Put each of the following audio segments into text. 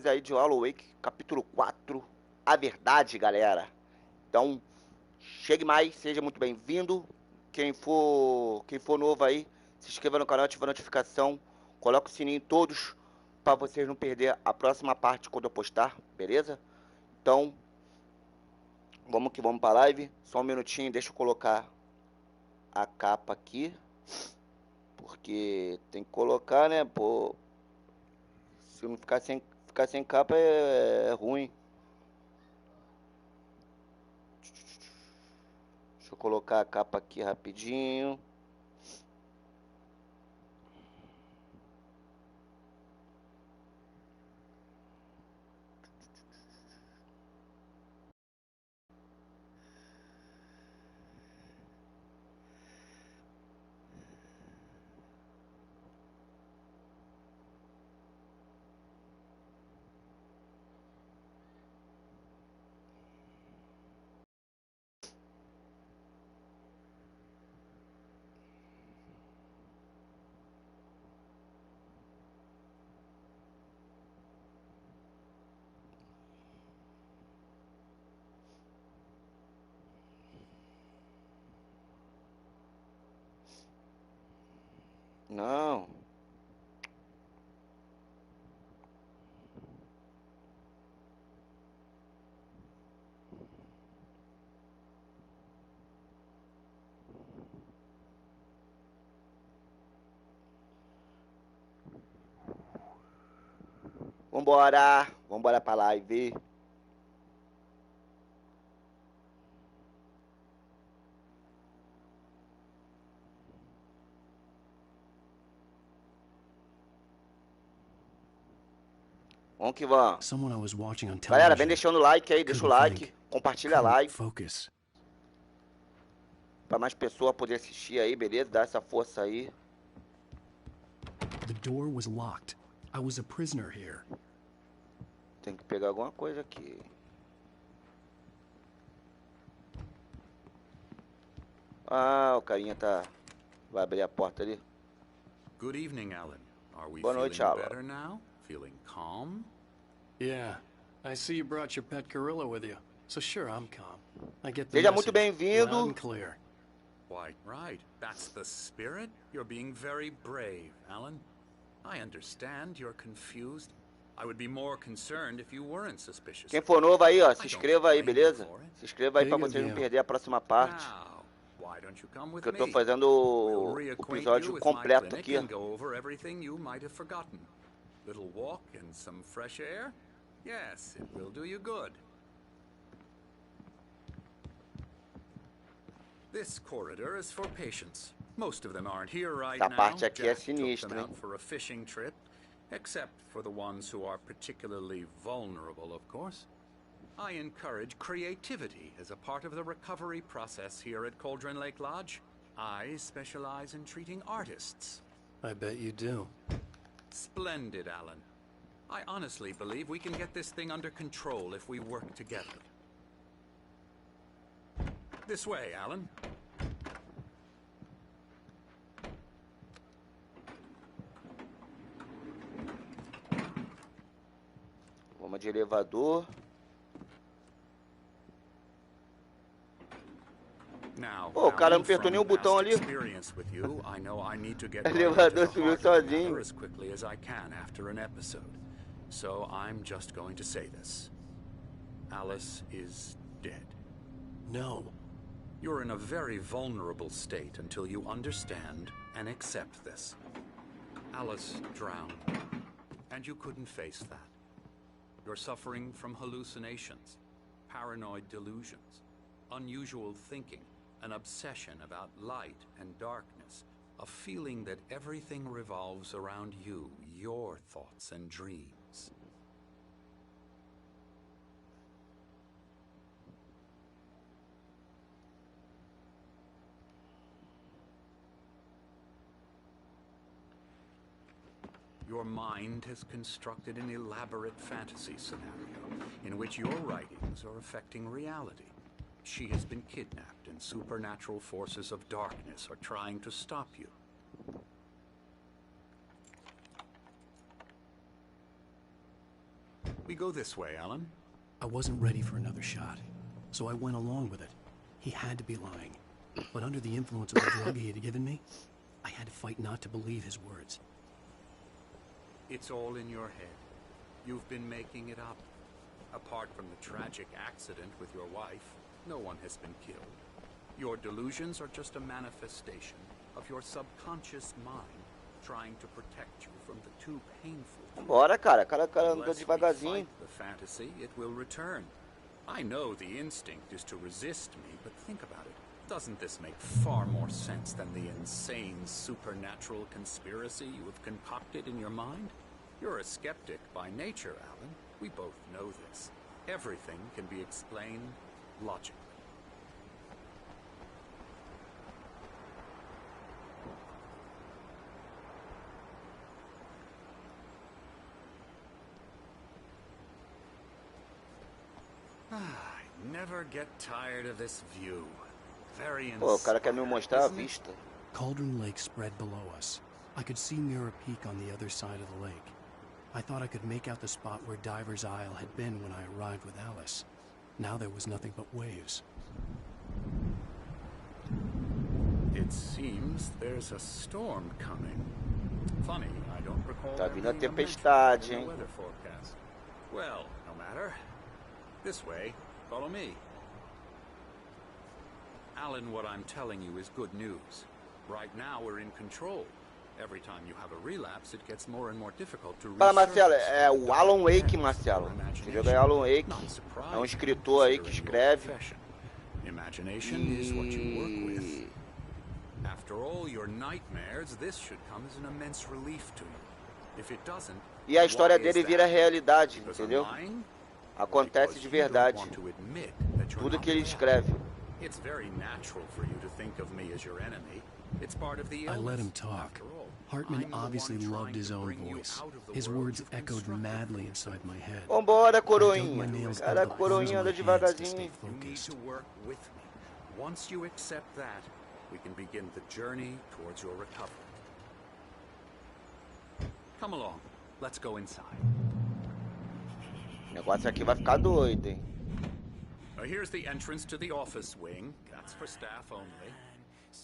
estamos aí de Alan Wake, capítulo 4, a verdade, galera. Então, chegue mais, seja muito bem-vindo. Quem for novo aí, se inscreva no canal, ativa a notificação, coloca o sininho todos para vocês não perder a próxima parte quando eu postar, beleza? Então, vamos que vamos para a live. Só um minutinho, deixa eu colocar a capa aqui, porque tem que colocar, né, pô. Se não ficar sem capa é ruim. Deixa eu colocar a capa aqui rapidinho. Não. Vambora pra live. Vamos que vamos. Galera, vem deixando o like aí, deixa o like, compartilha a live. Pra mais pessoas poder assistir aí, beleza? Dá essa força aí. The door was locked. I was a prisoner here. Tem que pegar alguma coisa aqui. Ah, o carinha tá... vai abrir a porta ali. Good evening, Allan. Are we Boa noite, feeling Allan. better now? Feeling calm? Yeah. I see you brought your pet gorilla with you. So sure, I'm calm. I get the Seja message. muito bem-vindo. Loud and clear. Quite right. That's the spirit. You're being very brave, Allan. I understand you're confused. I would be more concerned if you weren't suspicious. Quem for novo aí, ó, se inscreva aí, beleza? Se inscreva aí pra vocês não perder a próxima parte. Now, why don't you come with Que eu tô me? fazendo We'll o reacquaint episódio you with completo my aqui. clinic and go over everything you might have forgotten. Little walk and some fresh air? Yes, it will do you good. This corridor is for patients. Most of them aren't here right Essa now. parte aqui é Jack took sinistra, them hein? out for a fishing trip, except for the ones who are particularly vulnerable, of course. I encourage creativity as a part of the recovery process here at Cauldron Lake Lodge. I specialize in treating artists. I bet you do. Splendid, Allan. I honestly believe we can get this thing under control if we work together. This way, Allan. Vamos de elevador. Now, Pô, o cara não Allan, apertou from nenhum botão past ali. experience with you, I know I need to get right Elevador into the subiu heart of the sozinho. matter as quickly as I can after an episode. So I'm just going to say this. Alice is dead. No. You're in a very vulnerable state until you understand and accept this. Alice drowned, and you couldn't face that. You're suffering from hallucinations, paranoid delusions, unusual thinking, an obsession about light and darkness, a feeling that everything revolves around you, your thoughts and dreams. Your mind has constructed an elaborate fantasy scenario in which your writings are affecting reality. She has been kidnapped and supernatural forces of darkness are trying to stop you. We go this way, Allan. I wasn't ready for another shot, so I went along with it. He had to be lying. But under the influence of the drug he had given me, I had to fight not to believe his words. It's all in your head. You've been making it up. Apart from the tragic accident with your wife, no one has been killed. Your delusions are just a manifestation of your subconscious mind trying to protect you from the too painful. Bora, cara. Cara anda Unless we devagarzinho. fight the fantasy, it will return. I know the instinct is to resist me, but think about it. Doesn't this make far more sense than the insane supernatural conspiracy you have concocted in your mind? You're a skeptic by nature, Allan. We both know this. Everything can be explained logically. I never get tired of this view. Very Pô, o cara quer me inspiring, mostrar a isn't it? vista. Cauldron Lake spread below us. I could see Mirror Peak on the other side of the lake. I thought I could make out the spot where Diver's Isle had been when I arrived with Alice. Now there was nothing but waves. It seems there's a storm coming. Funny, I don't recall Tá there vindo a being a tempestade, mention in hein? the weather forecast. Well, no matter. This way. Follow me. Allan, what I'm telling you is good news. Right now we're in control. Every time you have a relapse, it gets more and more difficult to Fala, Marcelo. resurface É from o the Alan dark Wake, depths Marcelo. of Esse imagination. jogo é Alan Wake. Not É surprising, um escritor aí que considering your escreve. profession. Imagination is what you work with. After all your nightmares, this should come as an immense relief to you. If it doesn't, E a história why is dele vira that? realidade, Because I'm entendeu? lying? Acontece Because de you don't verdade. want to admit that you're Tudo not que ele well. escreve. It's very natural for you to think of me as your enemy. It's part of the I illness. let him talk. After all, Hartman I'm the obviously one loved trying his to own bring you voice. out of the His world words you've echoed constructed madly for inside my head. Vambora, I dug my coroinha. nails Cara, out of the palms coroinha of anda my hands to devagarzinho. stay You need focused. to work with me. Once you accept that, we can begin the journey towards your recovery. Come along. Let's go inside. O negócio aqui vai ficar doido, hein? Now here's the entrance to the office wing. That's for staff only.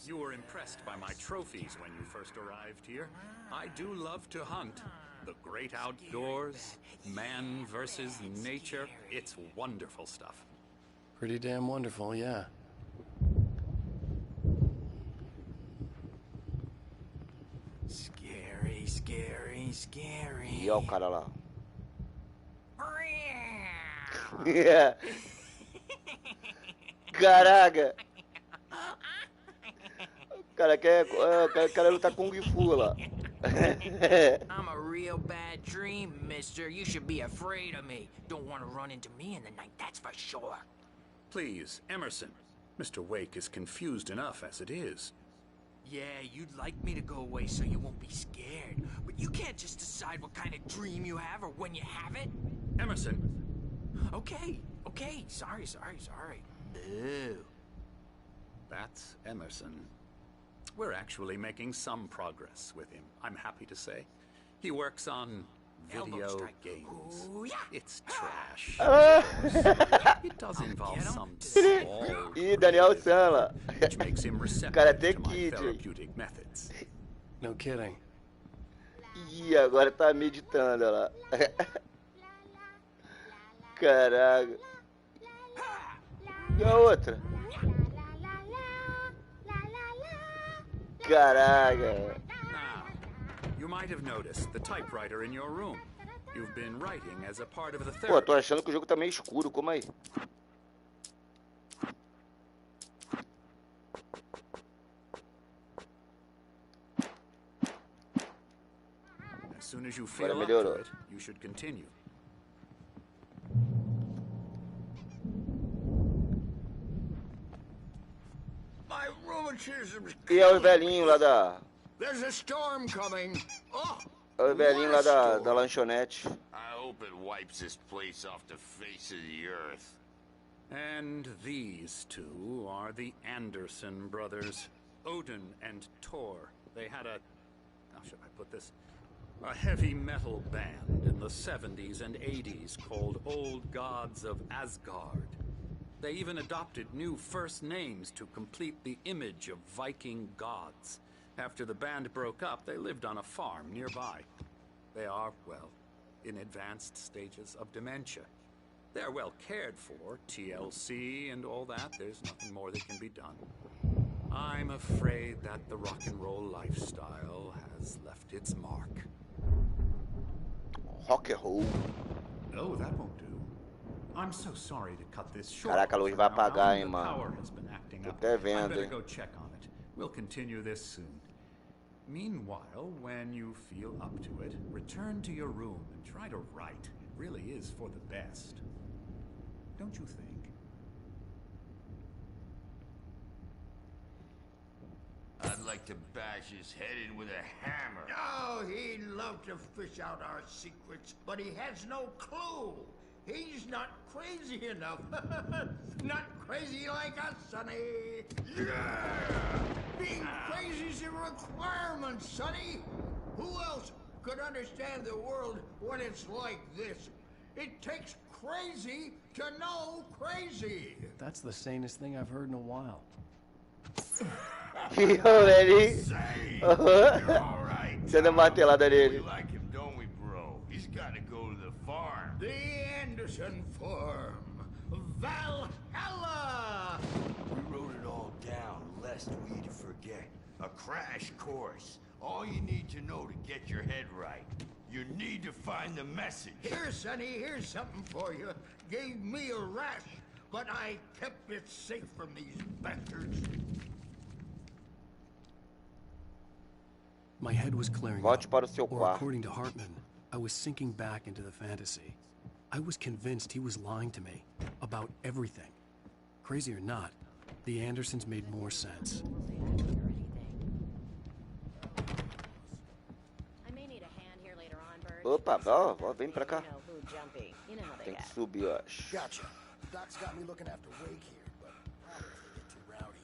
You were impressed by my trophies when you first arrived here. I do love to hunt. The great outdoors, man versus nature. It's wonderful stuff. Pretty damn wonderful, yeah. Scary, scary, scary. E ó o cara lá. Caraca! O cara luta Kung Fu lá. I'm a real bad dream, mister. You should be afraid of me. Don't want to run into me in the night, that's for sure. Please, Emerson. Mr. Wake is confused enough as it is. Yeah, you'd like me to go away so you won't be scared. But you can't just decide what kind of dream you have or when you have it. Emerson, Okay, sorry. Boo. that's Emerson. We're actually making some progress with him, I'm happy to say. He works on Elbow video strike. games. Ooh, yeah. It's trash. Ah! It does involve Get him. some small Ih, Daniel creative Sala. which makes him receptive Karate to my Kid, hein? therapeutic methods. No kidding. Ih, agora tá meditando, olha lá. Caraca. E a outra? Caraca. Now, you might have noticed the typewriter in your room. You've been writing as a part of the Pô, therapy. tô achando que o jogo tá meio escuro, como aí? As soon as you Agora feel up melhorou. to it, you should continue. My rheumatism's E é o velhinho lá da... There's a storm coming. Oh, É o velhinho lá da lanchonete. I hope it wipes this place off the face of the earth. And these two are the Anderson brothers, Odin and Tor. They had a... How should I put this? A heavy metal band in the 70s and 80s called Old Gods of Asgard. They even adopted new first names to complete the image of Viking gods. After the band broke up, they lived on a farm nearby. They are, well, in advanced stages of dementia. They're well cared for, TLC and all that. There's nothing more that can be done. I'm afraid that the rock and roll lifestyle has left its mark. Rock and roll. Oh, that won't do. I'm so sorry to cut this short. Caraca, a luz vai apagar, hein, mano. Power has been acting Tô up. até I vendo, better hein. go check on it. We'll continue this soon. Meanwhile, when you feel up to it, return to your room and try to write. It really is for the best. Don't you think? I'd like to bash his head in with a hammer. Oh, he'd love to fish out our secrets, but he has no clue. He's not crazy enough. Not crazy like us, Sonny. Yeah! Being crazy's a requirement, Sonny. Who else could understand the world when it's like this? It takes crazy to know crazy. That's the sanest thing I've heard in a while. Yo, velho. Say, Aham. you're all right. Sendo a martelada We nele. like him, don't we, bro? He's got to go to the farm. The Anderson Farm. Valhalla! We wrote it all down, lest we forget. A crash course. All you need to know to get your head right. You need to find the message. Here, Sonny, here's something for you. Gave me a rash, but I kept it safe from these bastards. My head was clearing Volte up, para o seu or quarto. according to Hartman, I was sinking back into the fantasy. I was convinced he was lying to me about everything. Crazy or not, the Andersons made more sense. I may need a hand here later on, Bird. Opa, ó, vem pra cá. You know who jumpy. You know how they Tem que get. subir, eu acho. Gotcha. Doc's got me looking after Wake here, but I don't think get too rowdy.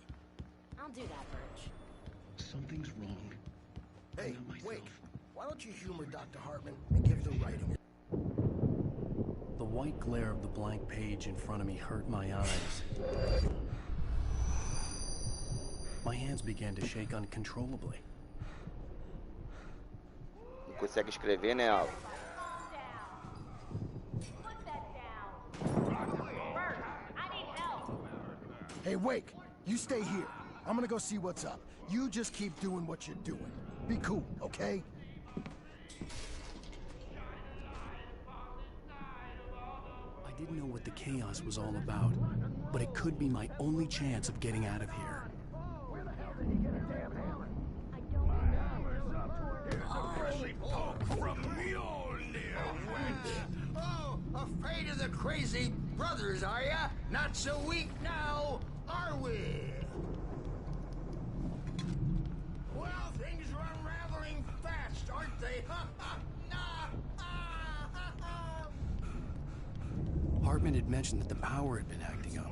I'll do that, Birch. Something's wrong. Hey, Wake, why don't you humor Dr. Hartman and give the writing? The white glare of the blank page in front of me hurt my eyes. My hands began to shake uncontrollably. Não consegue escrever, né, Allan? Hey, Wake, you stay here. I'm gonna go see what's up. You just keep doing what you're doing. Be cool, okay? I didn't know what the chaos was all about, but it could be my only chance of getting out of here. Oh, afraid of the crazy brothers, are ya? Not so weak now, are we? Well, things are unraveling fast, aren't they? Hartman had mentioned that the power had been acting up.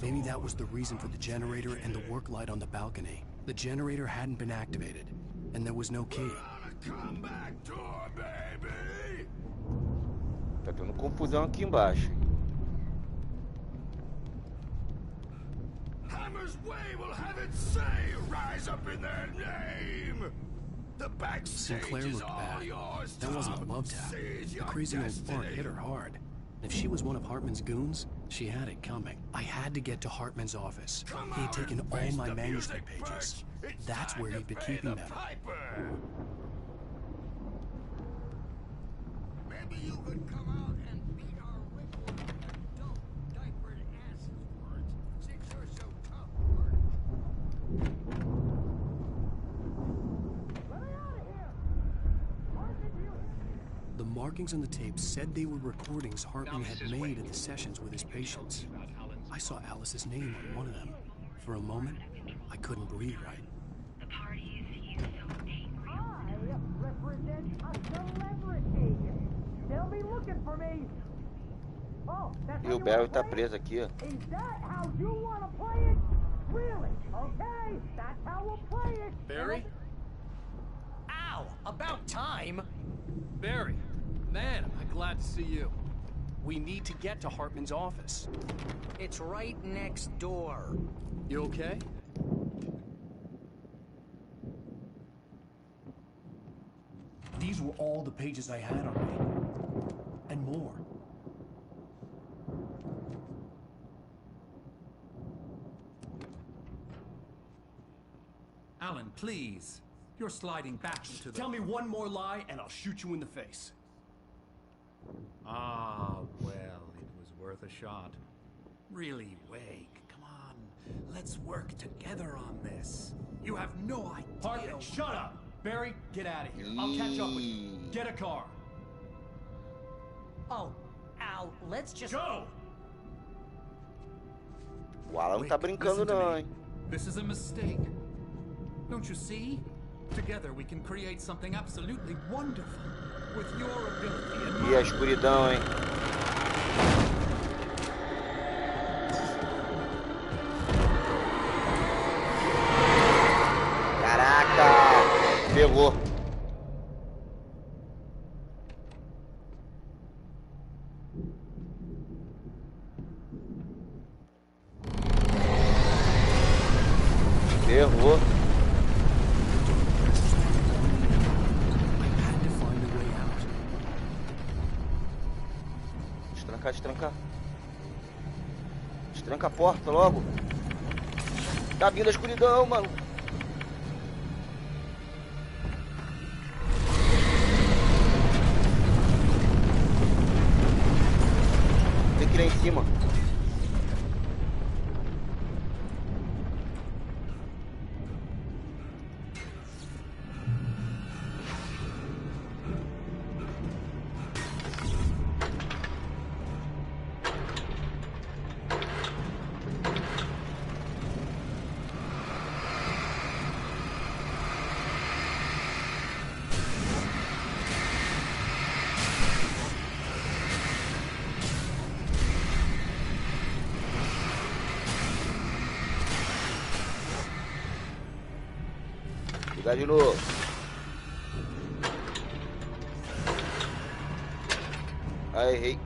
Maybe that was the reason for the generator and the work light on the balcony. The generator hadn't been activated, and there was no key. Come back door, baby! Tá tendo confusão aqui embaixo. Hammer's Way will have its say! Rise up in their name! The backstage Sinclair is looked all bad. yours, That wasn't a Tom. love tap. Seize The your crazy old fart destiny. hit her hard. If she was one of Hartman's goons, she had it coming. I had to get to Hartman's office. Come He had out taken and all face my the manuscript music, pages. Birch. It's That's time where to he'd been pay keeping the them. piper. Maybe you could come out and beat our ritual adult diapered asses for it, since you're so tough, Bert. The markings on the tape said they were recordings Hartman had made at the sessions with his patients. I saw Alice's name on one of them. For a moment, I couldn't breathe right. The parties you so angry. I represent a celebrity. They'll be looking for me. Oh, that's E how o you Barry wanna tá play preso aqui, ó. it? Is that how you want to play it? Really? Okay, that's how we'll play it. Barry? Ow! Wow, about time. Barry, man, am I glad to see you. We need to get to Hartman's office. It's right next door. You okay? These were all the pages I had on me. And more. Allan, please. You're sliding back into the... Tell me one more lie and I'll shoot you in the face. Ah, well, it was worth a shot. Really, Wake, come on. Let's work together on this. You have no idea... Hartman, shut up! Barry, get out of here. I'll catch up with you. Get a car. Oh, Al, let's just... Go! O Alan não tá brincando não, hein? This is a mistake. Don't you see? Together we can create something absolutely wonderful. With your ability and E a escuridão, hein? Caraca! Pegou. Ferrou. Destrancar. Destranca a porta logo. Tá vindo a escuridão, mano. Tem que ir lá em cima. Ligar de novo. Ah, errei.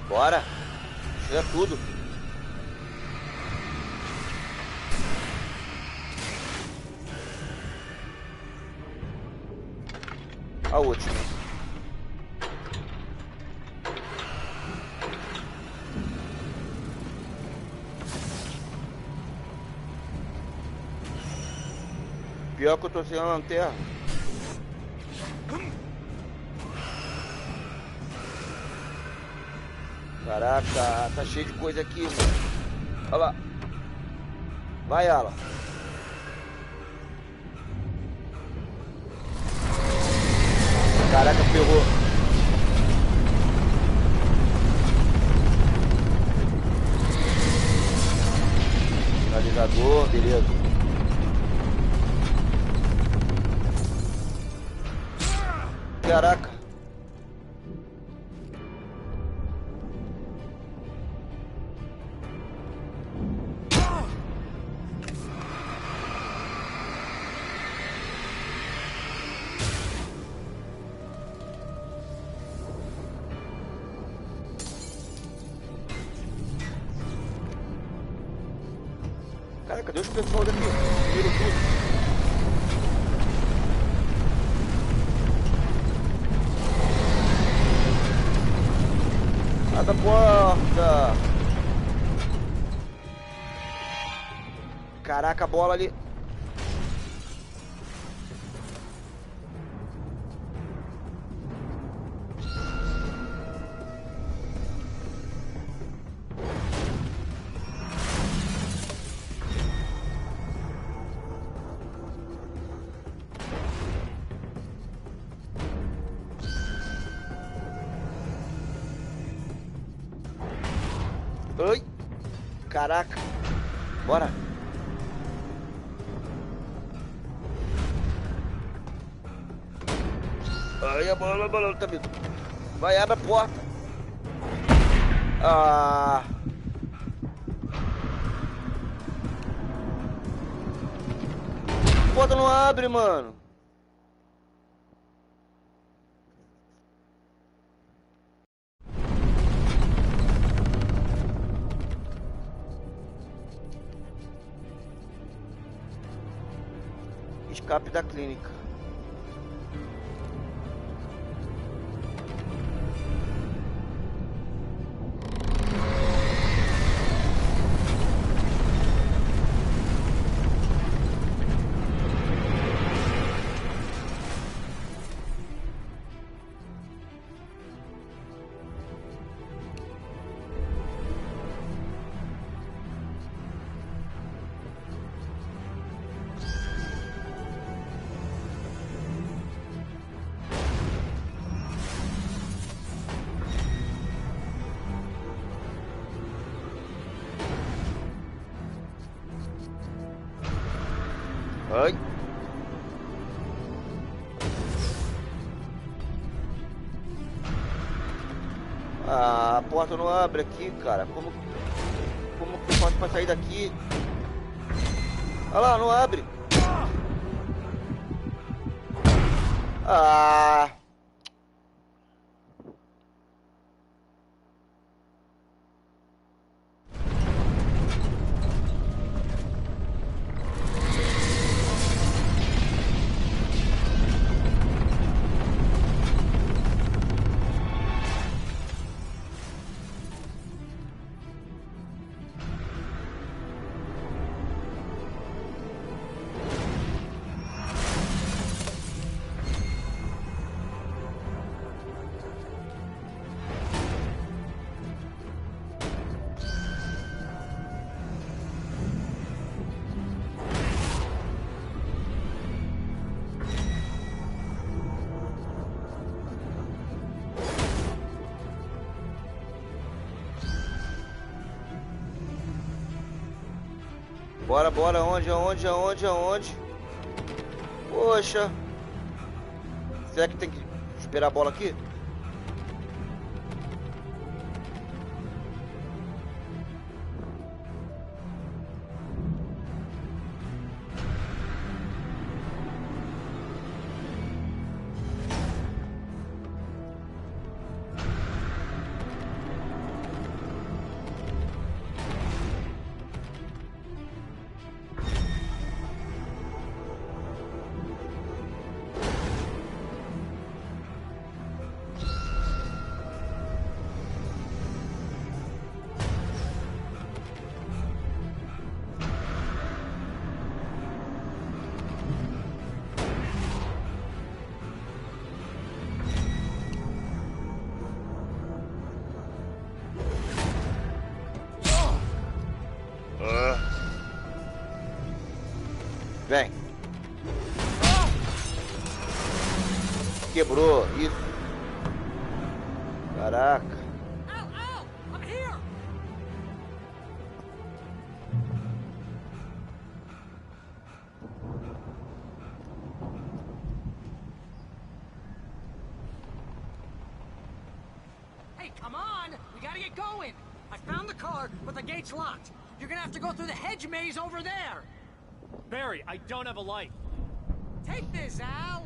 Bora! Isso é tudo! A última. Pior que eu tô sem a lanterna. Caraca, tá cheio de coisa aqui, mano. Olha lá. Vai, Allan. Caraca, ferrou. Finalizador, beleza. Caraca. Cara, cadê os pessoal daqui? Viram tudo. Ah, da porta. Caraca, a bola ali. Ai! Caraca! Bora! Ai, a bola tá vindo. Vai, abre a porta. Ah! A porta não abre, mano. Escape da clínica. Ai. Ah, a porta não abre aqui, cara. Como que eu faço pra sair daqui? Olha lá, não abre. Ah. Bora, bora, aonde? Poxa. Será que tem que esperar a bola aqui? Vem. Quebrou, isso. Caraca. Al, I'm here. Hey, come on! We gotta get going! I found the car, but the gate's locked. You're gonna have to go through the hedge maze over there! Barry, I don't have a light. Take this, Al!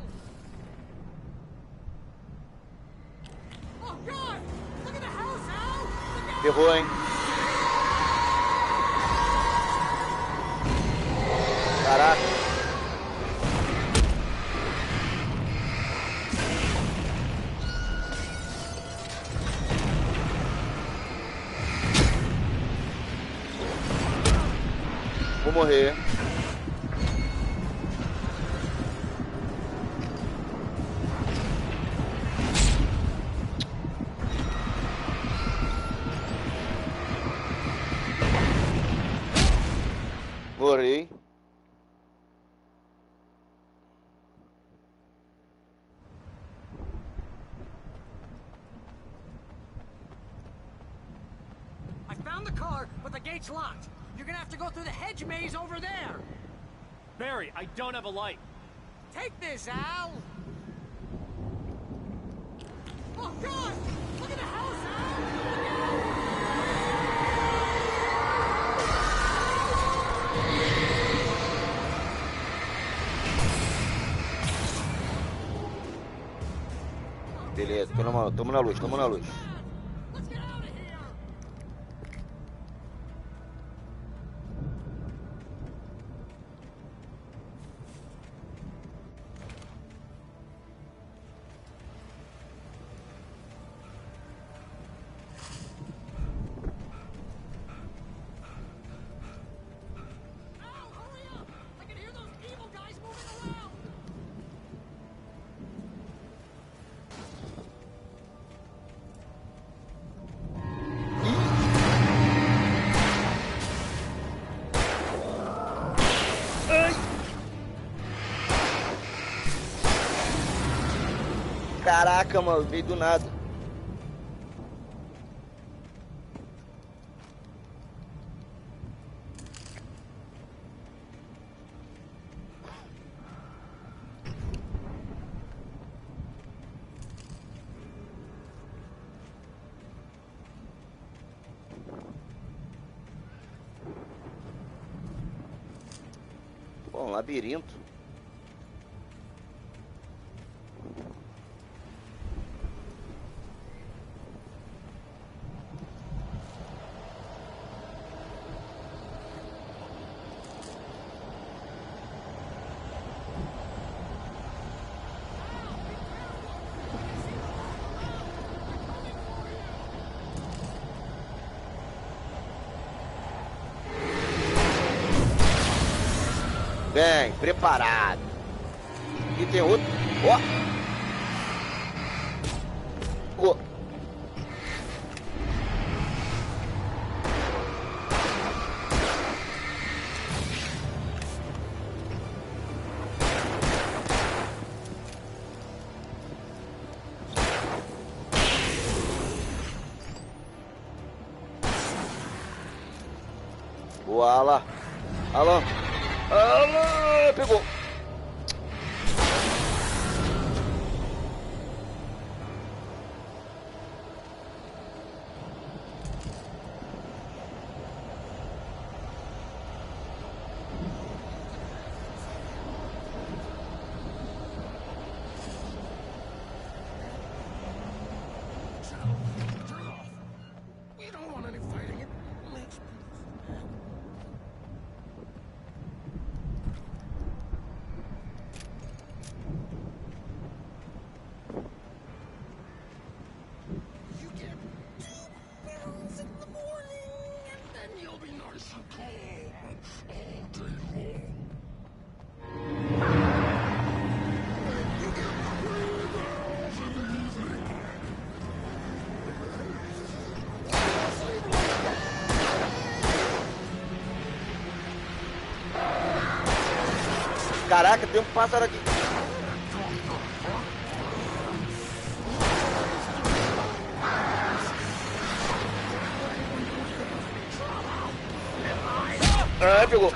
Oh, God! Look at the house, Al! Look out! Ferrou, hein? Caraca. Vou morrer. Morri. I found found the car, but the gate's locked. You're gonna have to go through the hedge maze over there. Barry, I don't have a light. Take this, Al. Oh, God! Look at the house, Al! Beleza, tamo na luz, tamo na luz. Caraca, mano, veio do nada. Bom, labirinto. Bem, preparado. E tem outro. Ó. Ó. Boa, Allan. Allan. Allan, pegou. We don't want any fighting. It makes you get 2 barrels in the morning, and then you'll be nice and calm all day long. You get 3 barrels in the evening. Caraca, tem um pássaro aqui. Ah, pegou.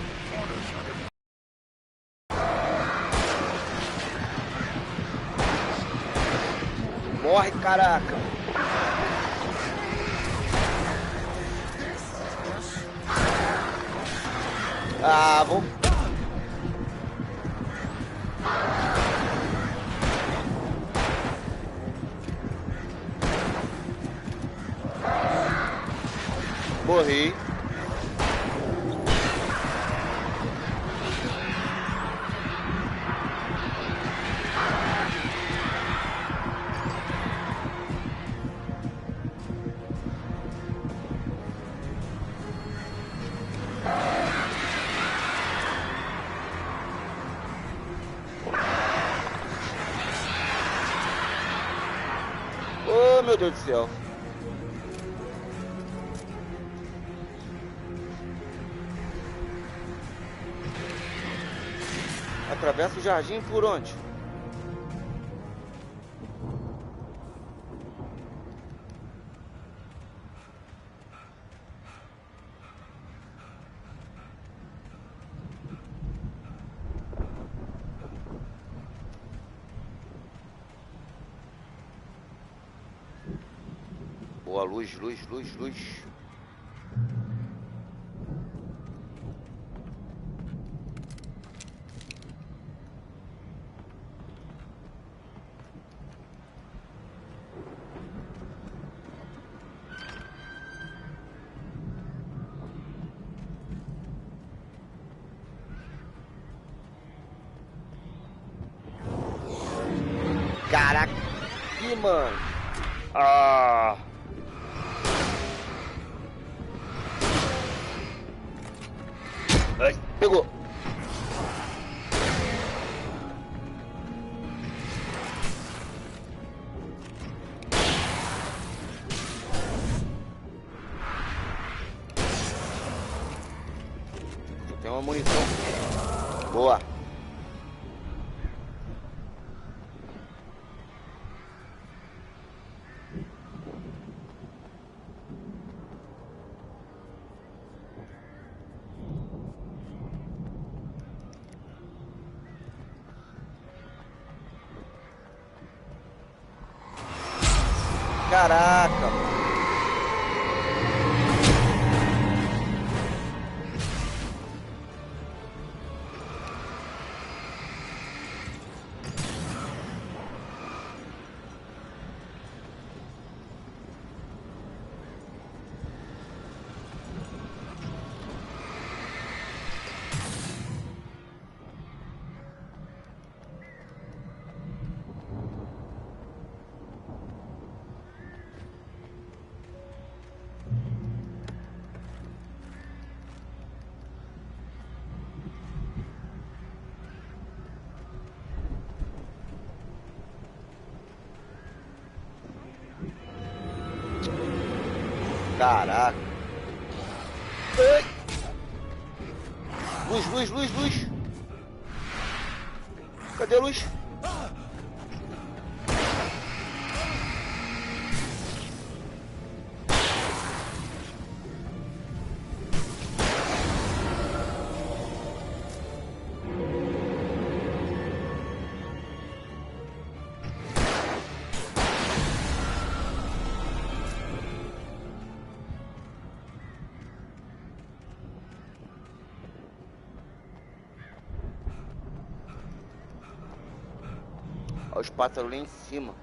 Morre, caraca. Ah, vou. Morri. Oh, meu Deus do céu. Atravessa o jardim por onde? Boa, luz, luz, luz, luz. Caraca, que mano. Ah. Ai, pegou. Tem uma munição. Boa. Caraca, mano. Caraca. Ai. Luz, luz, luz, luz. Cadê a luz? Olha os pássaros lá em cima.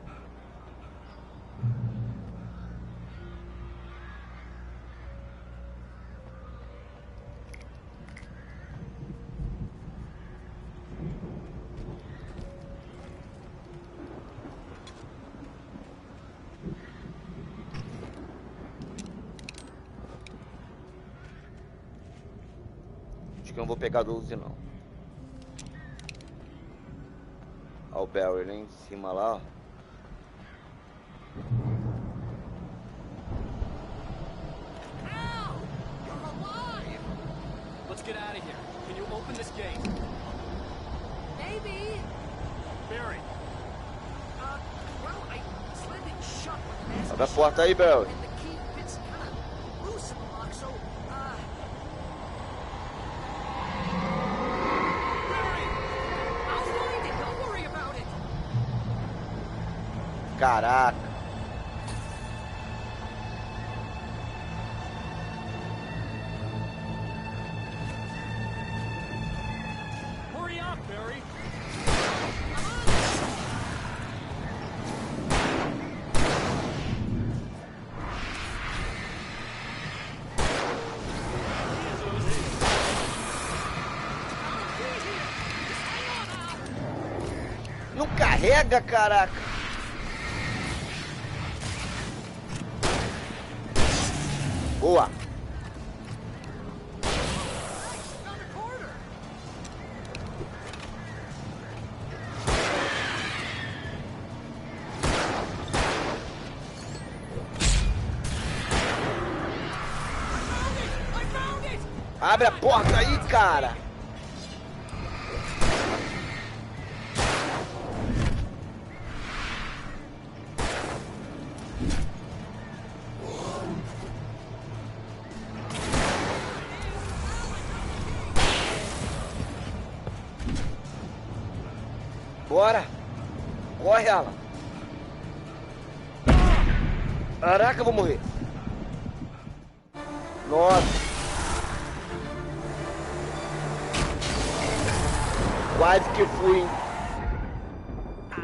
Acho que eu não vou pegar 12 não. Olha o Barry lá em cima lá, ó. Let's get out of here. Can you open this gate? Maybe. Barry. Well, I slid it shut with an Abre a porta aí, Barry. and the key fits kind of loose in the lock, so, Barry! I'll find it. Don't worry about it. Caraca. Hurry up, Barry! Não carrega, caraca. Boa. Abre a porta aí, cara. Bora. Corre, Allan. Caraca, eu vou morrer. Nossa. Quase que fui.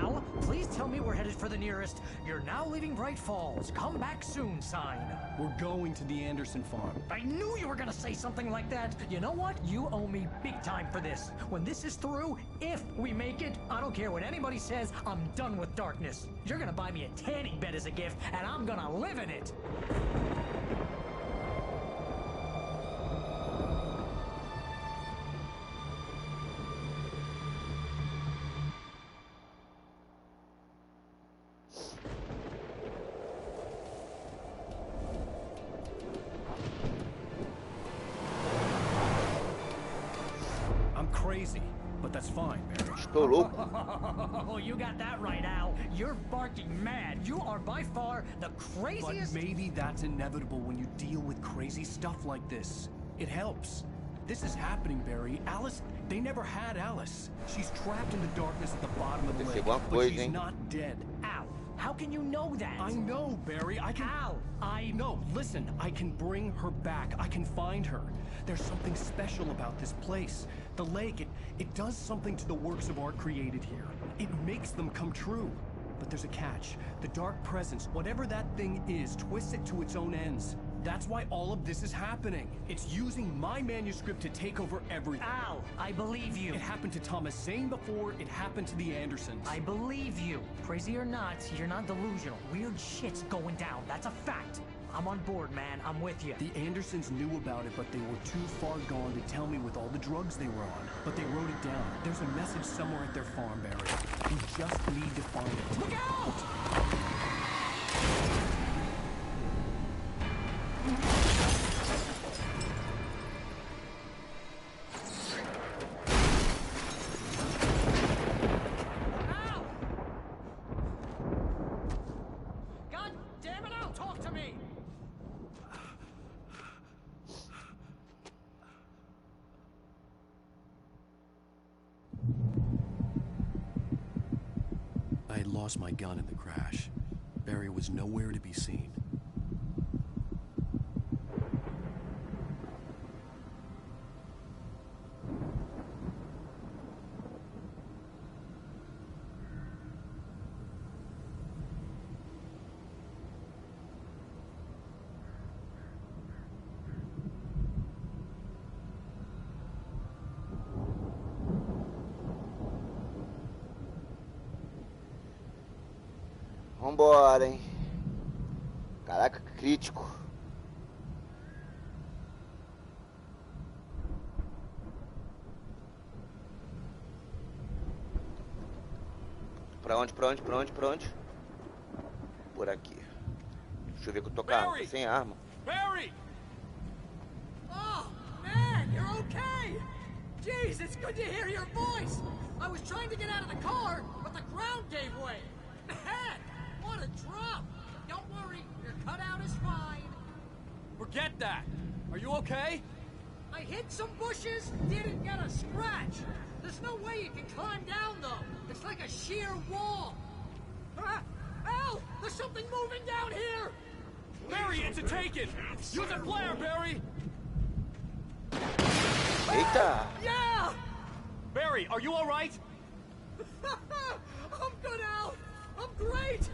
Al, please tell me we're headed for the nearest "You're now leaving Bright Falls. Come back soon" sign. We're going to the Anderson farm. I knew you were gonna say something like that. You know what? You owe me big time for this. When this is through, if we make it, I don't care what anybody says, I'm done with darkness. You're gonna buy me a tanning bed as a gift, and I'm gonna live in it. Crazy, but that's fine, Barry. Estou louco. Oh, you got that right, Al. You're barking mad. You are by far the craziest. But maybe that's inevitable when you deal with crazy stuff like this. It helps. This is happening, Barry. Alice, they never had Alice. She's trapped in the darkness at the bottom of the lake, but she's not dead. Al, how can you know that? I know, Barry. I can... Al, No, listen. I can bring her back. I can find her. There's something special about this place. The lake, it does something to the works of art created here. It makes them come true. But there's a catch. The dark presence, whatever that thing is, twists it to its own ends. That's why all of this is happening. It's using my manuscript to take over everything. Al, I believe you. It happened to Thomas Zane before, it happened to the Andersons. I believe you. Crazy or not, you're not delusional. Weird shit's going down. That's a fact. I'm on board, man. I'm with you. The Andersons knew about it, but they were too far gone to tell me with all the drugs they were on. But they wrote it down. There's a message somewhere at their farm, Barry. You just need to find it. Look out! I had lost my gun in the crash. Barry was nowhere to be seen. Vambora, hein? Caraca, crítico. Pra onde, pra onde, pra onde, pra onde? Por aqui. Deixa eu ver que eu tô com a arma, tô sem arma. Barry! Oh, man, you're okay! Jeez, it's good to hear your voice! I was trying to get out of the car, but the ground gave way! Man, what a drop! Don't worry, your cutout is fine. Forget that! Are you okay? I hit some bushes, didn't get a scratch. There's no way you can climb down, though. It's like a sheer wall. Al, there's something moving down here! Barry, it's a take-it! Use a flare, Barry! Eita! Yeah! Barry, are you alright? I'm good, Al! I'm great!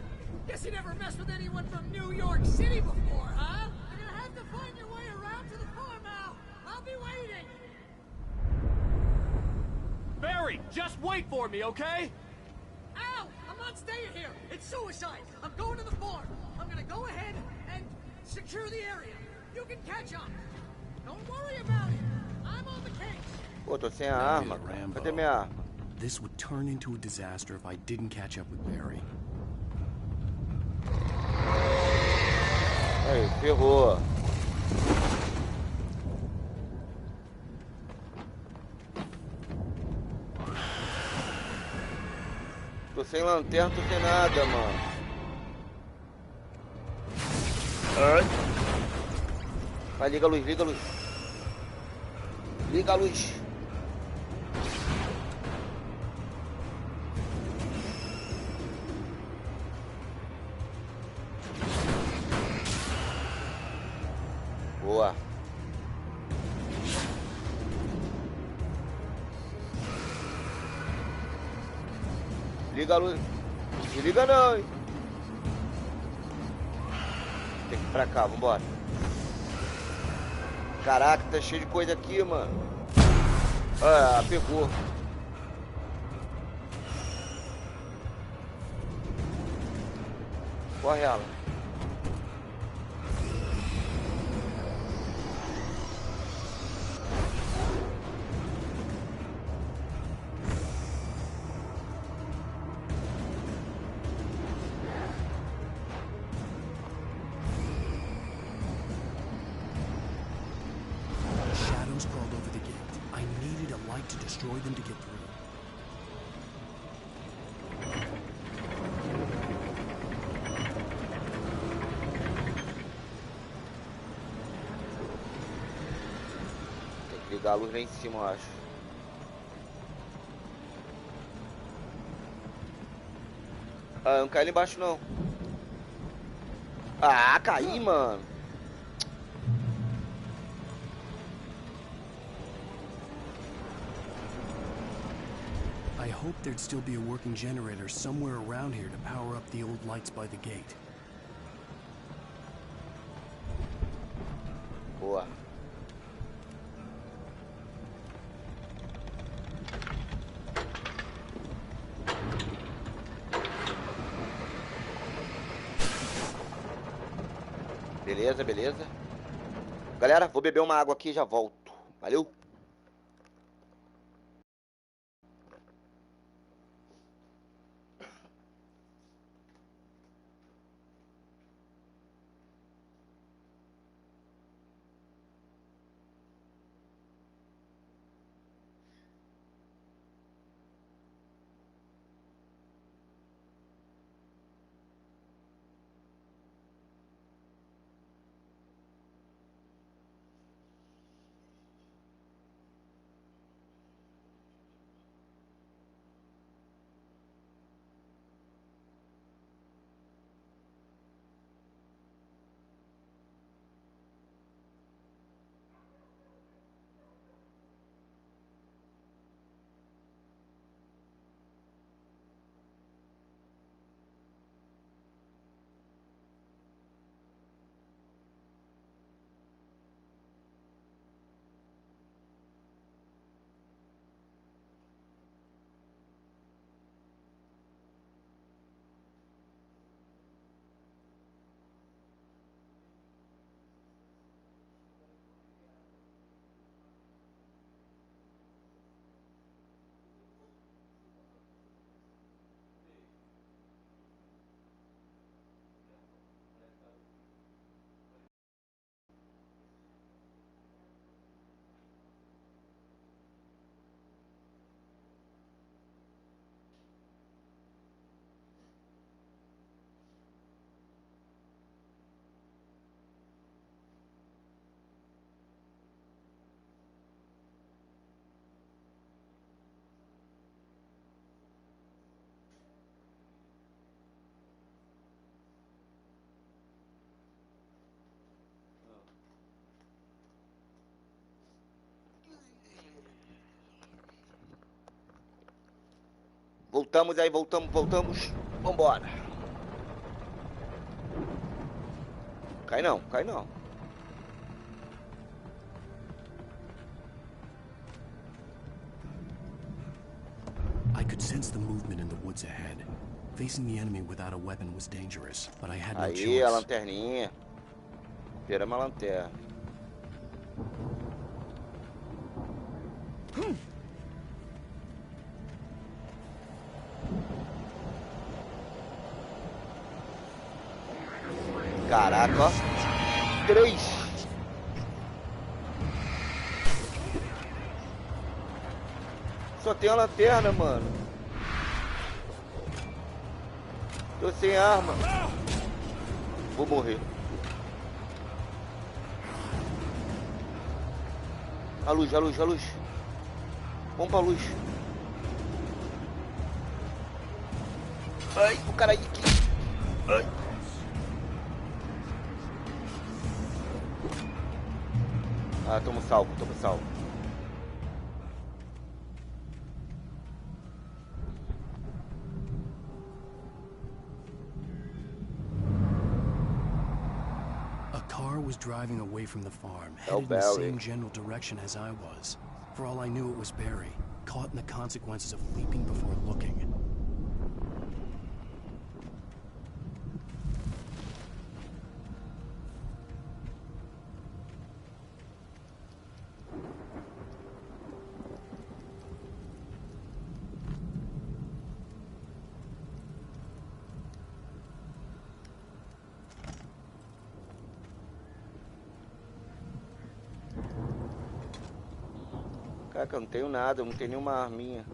Guess you never messed with anyone from New York City before, huh? You're gonna have to find your way around to the farm, Al! I'll be waiting! Barry, just wait for me, okay? Al! I'm not staying here! It's suicide! I'm going to the farm! I'm gonna go ahead and secure the area. You can catch up. Don't worry about it. I'm on the case. Pô, tô sem a arma. Cadê minha arma? This would turn into a disaster if I didn't catch up with Barry. Aí, ferrou. Tô sem lanterna, tô sem nada, mano. Ai. Vai, liga a luz, liga a luz. Liga a luz. Liga a luz. Desliga não, hein? Tem que ir pra cá, vambora. Caraca, tá cheio de coisa aqui, mano. Ah, pegou. Corre ela. Shadows crawled over the gate. I needed a light to destroy them to get through. Tem que ligar a luz lá em cima, eu acho. Ah, não cai ali embaixo, não. Ah, caí, mano. I hoped there'd still be a working generator somewhere around here to power up the old lights by the gate. Boa. Beleza, beleza. Galera, vou beber uma água aqui e já volto. Valeu? Voltamos aí, voltamos. Vambora. Cai não, cai não. I could sense the movement in the woods ahead. Facing the enemy without a weapon was dangerous, but I had no Aí, choice. a lanterninha. Esperamos a lanterna. Caraca, ó. 3. Só tem a lanterna, mano. Tô sem arma. Vou morrer. A luz, a luz, a luz. Vamos pra luz. Ai, o cara aí aqui. Ai. Ah, tamo salvo, tamo salvo. car was driving away from the farm, Oh, headed in the Barry. same general direction as I was. For all I knew, it was Barry, caught in the consequences of leaping before looking. Caraca, eu não tenho nada, eu não tenho nenhuma arminha.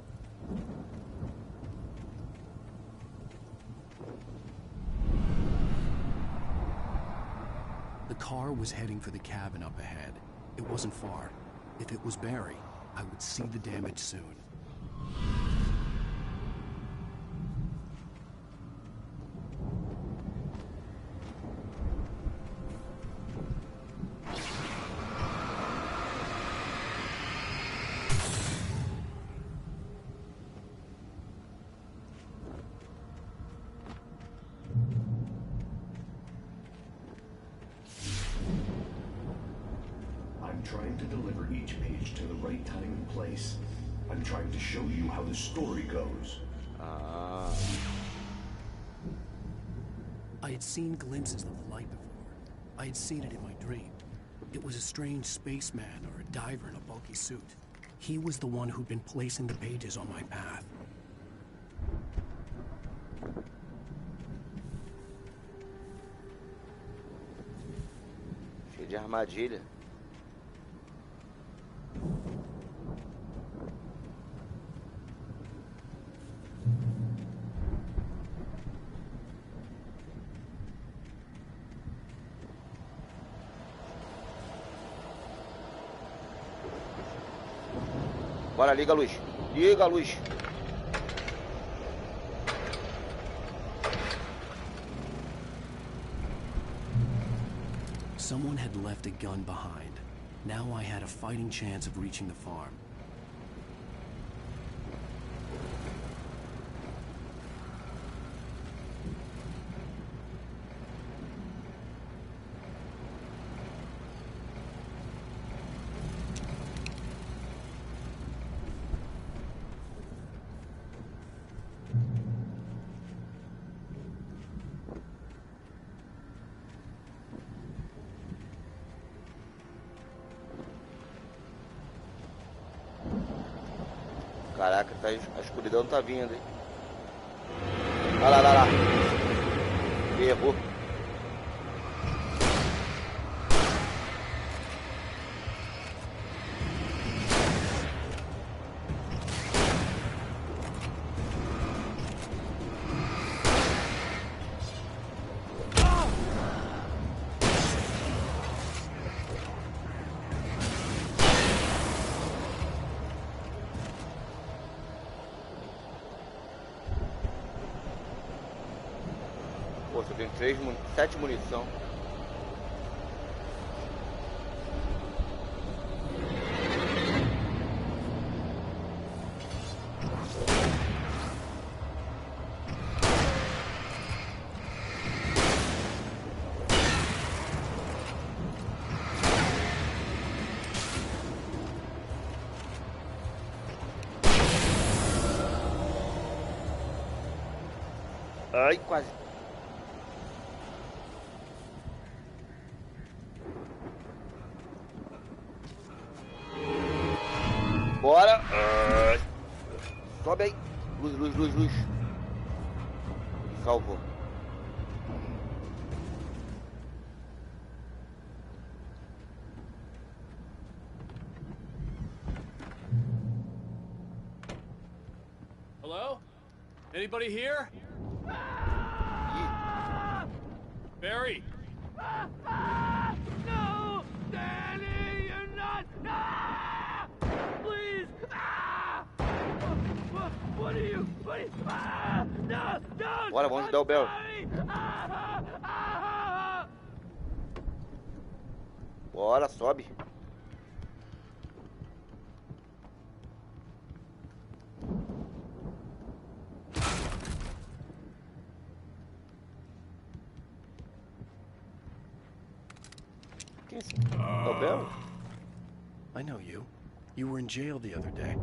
The car was heading for the cabin up ahead. It wasn't far. If it was Barry, I would see the damage soon. I'm trying to deliver each page to the right time and place. I'm trying to show you how the story goes. I had seen glimpses of the light before. I had seen it in my dream. It was a strange spaceman or a diver in a bulky suit. He was the one who'd been placing the pages on my path. Cheio de armadilha. Bora, liga a luz. Liga a luz. Someone had left a gun behind. Now I had a fighting chance of reaching the farm. Caraca, tá, a escuridão tá vindo, hein? Olha lá, olha lá. Errou. Pô, só tenho 7 munição. Ai, quase. Bora. Sobe aí. Luz, luz, luz, luz. Salvou. Hello? Anybody here? Barry! No! Danny, you're not! Ah! Please! Ah! What are you? Ah! No! Don't! Bora, vamos dar o Bell. Ah! Ah! Bora, sobe. He's... Oh, Bill? I know you. You were in jail the other day.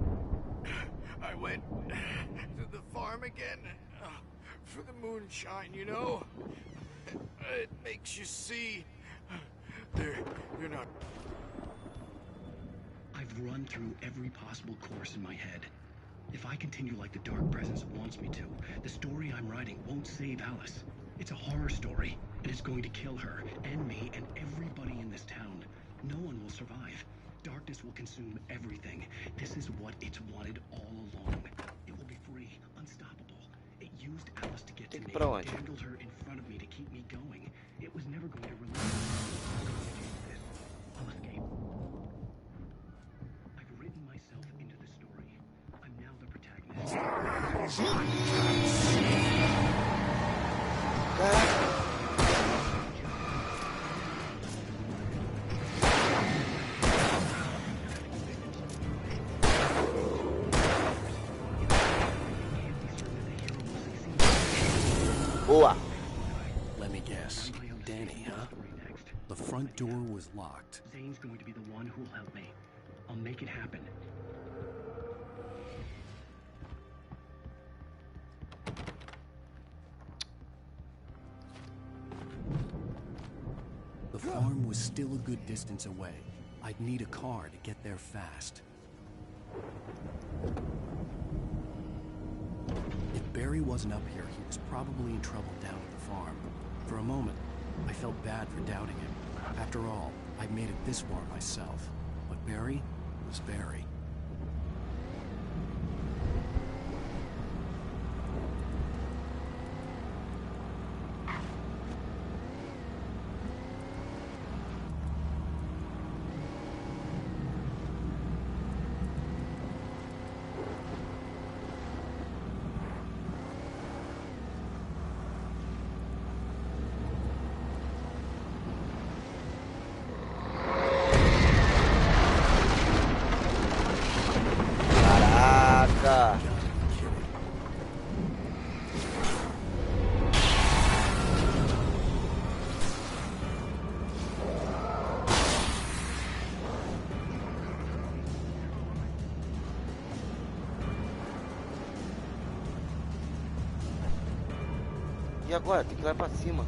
I went to the farm again for the moonshine, you know? It makes you see. They're not... I've run through every possible course in my head. If I continue like the Dark Presence wants me to, the story I'm writing won't save Alice. It's a horror story, and it's going to kill her, and me, and everybody in this town. No one will survive. Darkness will consume everything. This is what it's wanted all along. It will be free, unstoppable. It used Alice to get to me, dangled her in front of me to keep me going. It was never going to release me. I'll escape. I've written myself into the story. I'm now the protagonist. Boa. Let me guess. Danny, huh? The front door was locked. Zane's going to be the one who'll help me. I'll make it happen. The farm was still a good distance away. I'd need a car to get there fast. If Barry wasn't up here, he was probably in trouble down at the farm. For a moment, I felt bad for doubting him. After all, I'd made it this far myself. But Barry was Barry. E agora? Tem que ir lá pra cima.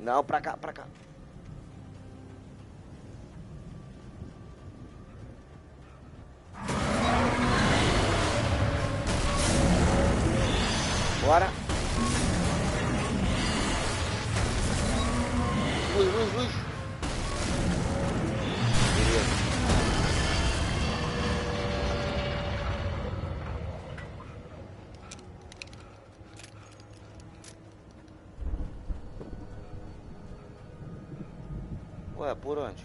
Não, pra cá, pra cá. Bora. Luz. Beleza. Ué, por onde?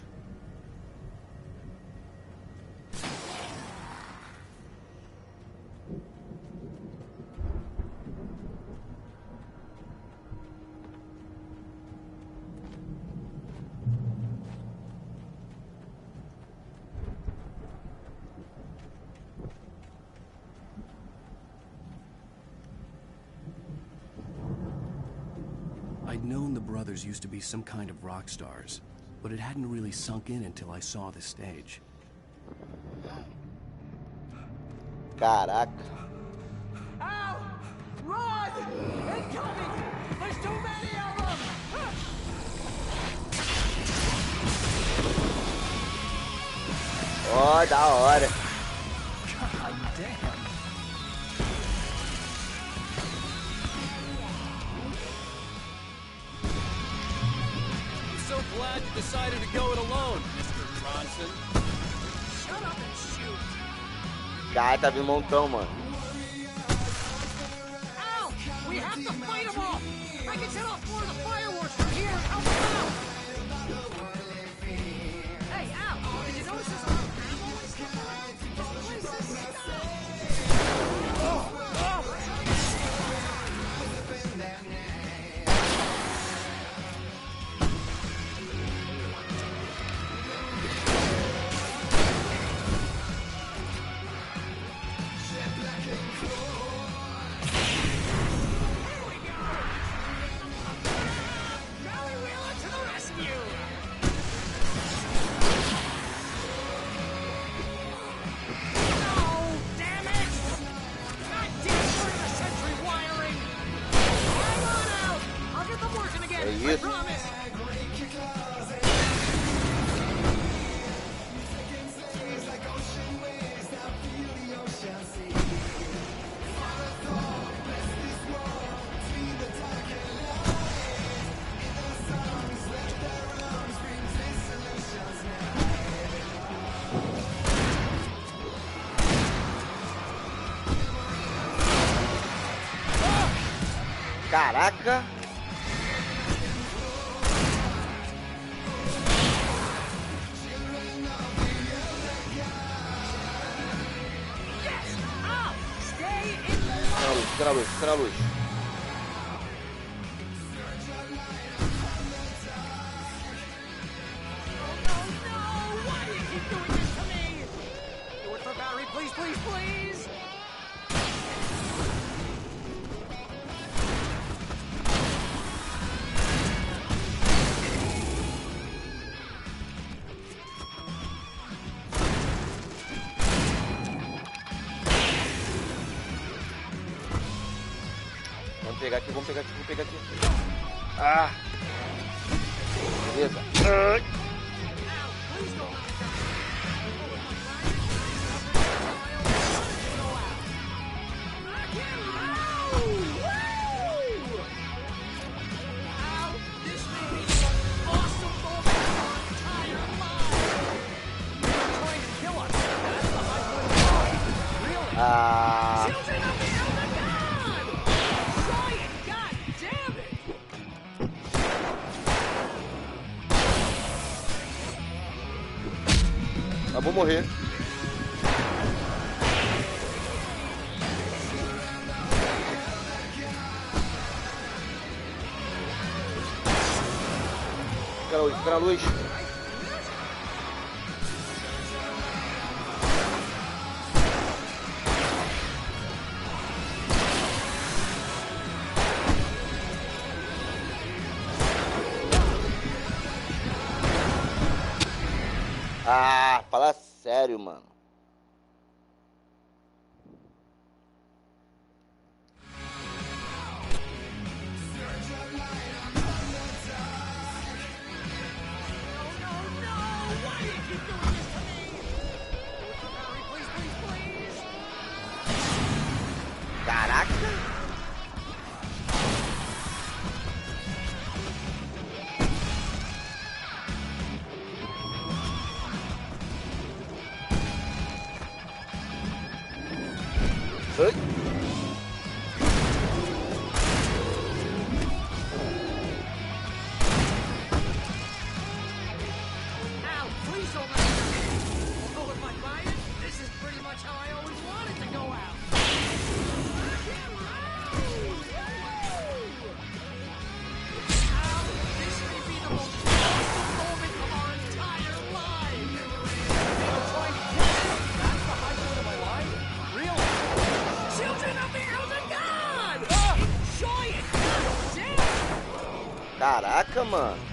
I'd known the brothers used to be some kind of rock stars, but it hadn't really sunk in until I saw the stage. Caraca. Ow! Run! Incoming! There's too many of them! Ó, da hora. God damn. So glad you decided to go it alone, Mr. Bronson. Shut up and shoot! Cara, tá vindo um montão, mano. Ow! We have to fight them all! I can set off more of the fireworks Caraca. Fica na luz, fica na luz. Please, please, please! Vamos pegar aqui, vamos pegar aqui, vamos pegar aqui. Ah! Beleza. Ah! Eu vou morrer. Fica na luz, fica na luz. Ah, fala sério, mano. Caraca. Oi? Al, please don't let me go with my fire. This is pretty much how I always wanted to go out. Al, this may be the most awesome moment of our entire lives. I'm trying to kill you. That's the high point of my life? Really? Children of the Elder God! Enjoy it! Damn! Caraca, mano.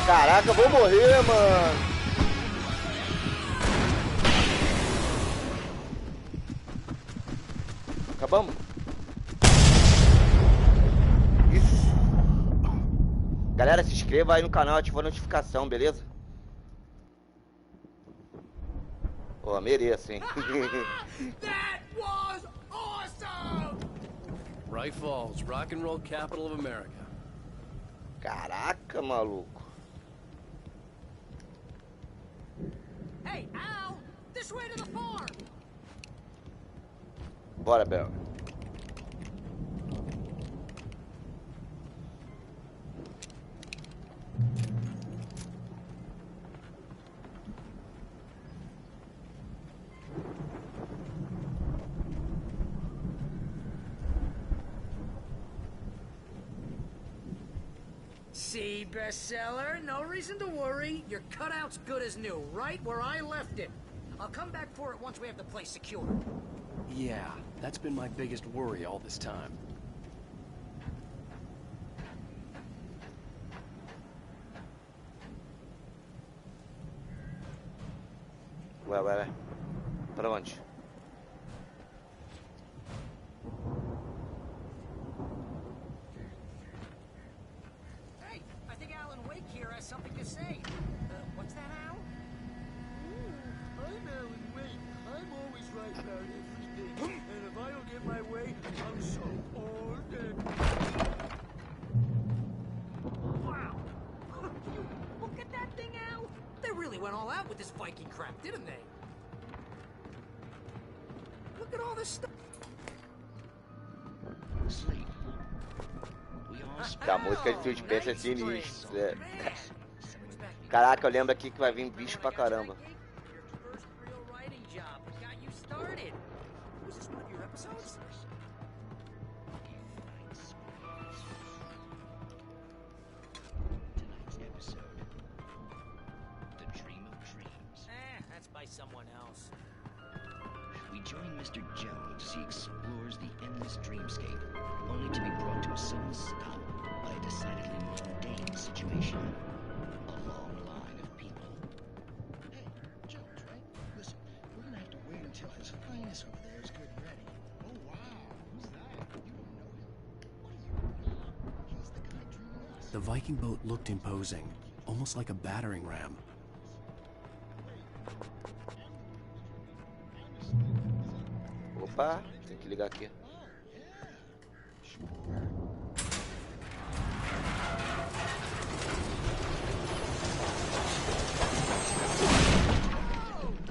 Caraca, eu vou morrer, mano. Acabamos? Isso. Galera, se inscreva aí no canal, ativa a notificação, beleza? Ó, mereço, hein? That was awesome! Right Falls, rock and roll capital of America. Caraca, maluco. Hey, Al! This way to the farm! Bora, Bel. See, bestseller? No reason to worry. Your cutout's good as new, right where I left it. I'll come back for it once we have the place secured. Yeah, that's been my biggest worry all this time. Ué. Pra onde? Hey, I think Allan Wake here has something to say. What's that, Al? I'm Allan Wake. I'm always right about everything. And if I don't get my way, I'm so all dead. Wow. You look at that thing, Al. They really went all out with this Viking crap, didn't they? Look at all this stuff. Sleep. We all A música de suspense é sinistra. Caraca, eu lembro aqui que vai vir bicho pra caramba. Someone else. We join Mr. Jones as he explores the endless dreamscape, only to be brought to a sudden stop by a decidedly mundane situation. A long line of people. Hey, Jones, right? Listen, we're gonna have to wait until his highness over there is good and ready. Oh, wow. Who's that? You don't know him. What are you? He's the guy dreaming us. The Viking boat looked imposing, almost like a battering ram. Opa, tem que ligar aqui.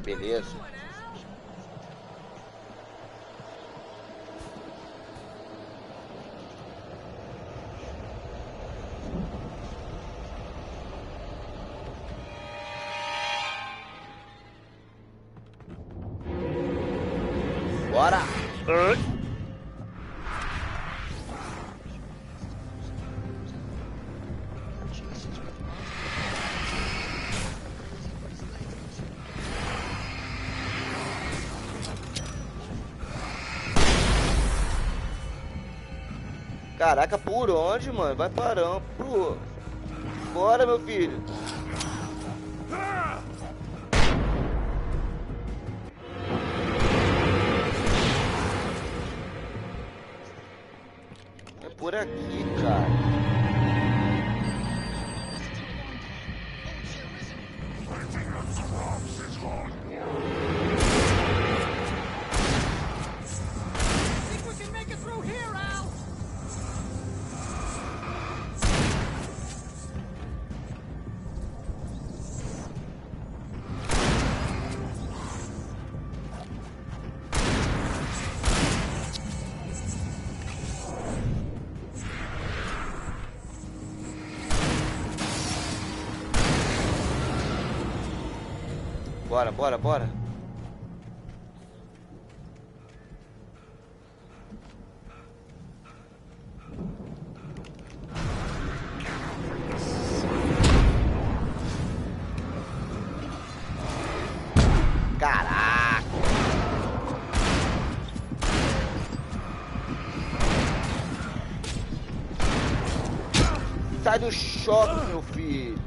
Beleza. Bora! Caraca, por onde, mano? Vai parando, pô. Bora, meu filho. É por aqui, cara. Think we can make it through here, Al? Bora, bora, bora. Caraca. Sai do choque, meu filho.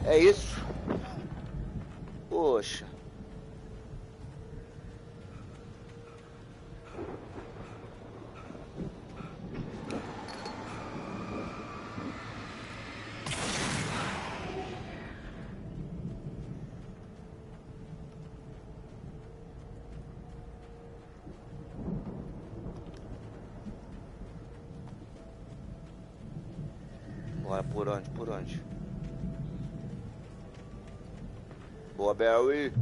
É isso. Poxa. Bora, por onde? Por onde? Boa, Barry.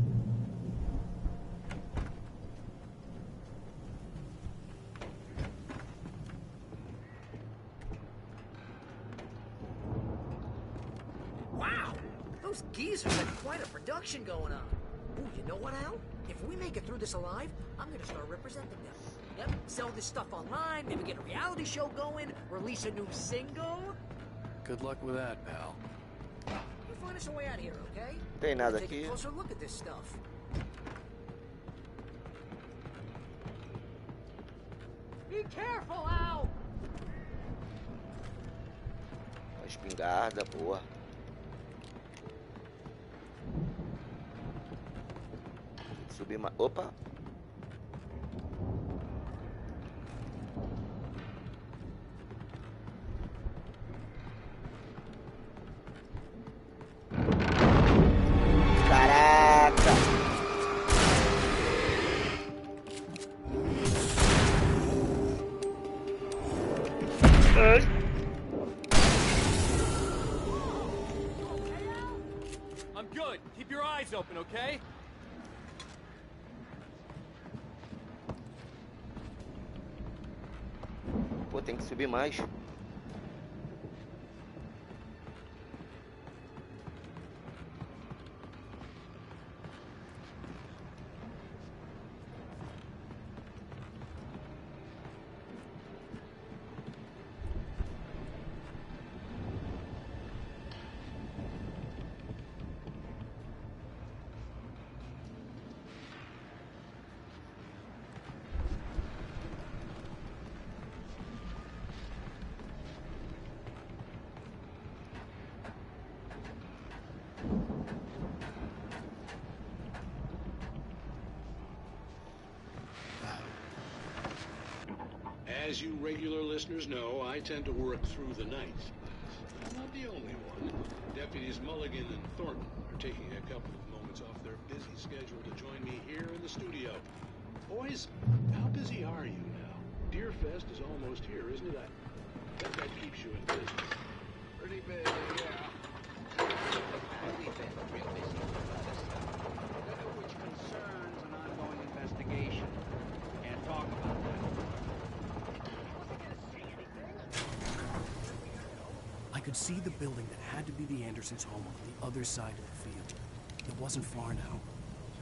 Wow, those geezers had quite a production going on. Ooh, you know what, Al? If we make it through this alive, I'm gonna start representing them. Yep, sell this stuff online, maybe get a reality show going, release a new single. Good luck with that, pal. We'll find us a way out here, okay? Tem nada Take aqui. a closer look at this stuff. Be careful, Al! Uma espingarda, boa. Subir mais. Opa! Caraca! I'm good. Keep your eyes open, okay? Pô, tem que subir mais. As you regular listeners know, I tend to work through the night. But I'm not the only one. Deputies Mulligan and Thornton are taking a couple of moments off their busy schedule to join me here in the studio. Boys, how busy are you now? Deerfest is almost here, isn't it? I bet that keeps you in business. Pretty busy, yeah. We've been real busy with other stuff, which concerns an ongoing investigation. Can't talk about that. I could see the building that had to be the Andersons' home on the other side of the field. It wasn't far now.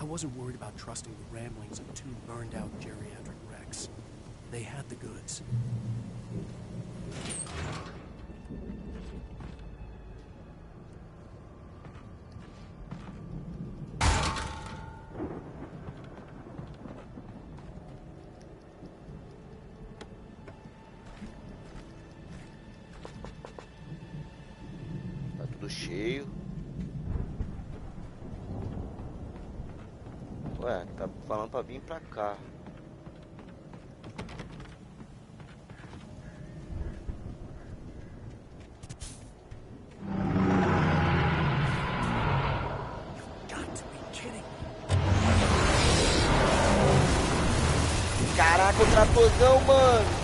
I wasn't worried about trusting the ramblings of two burned-out geriatric wrecks. They had the goods. Cheio. Ué, tá falando pra vir pra cá. Caraca, o tratorzão, mano.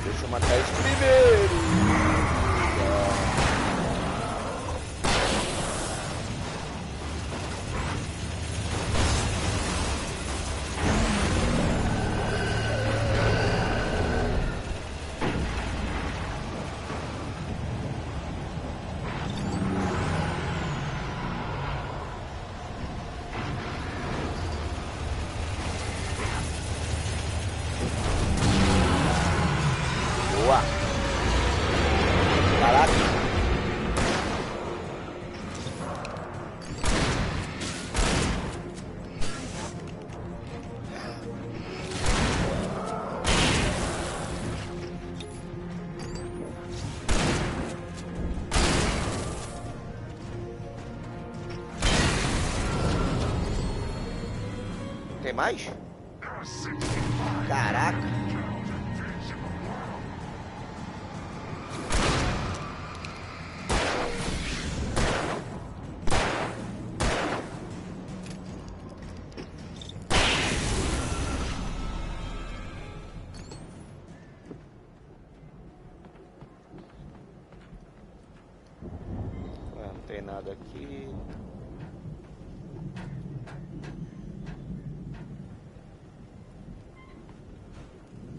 Deixa eu matar esse primeiro. Boa. Caraca. Tem mais? Caraca. nada aqui.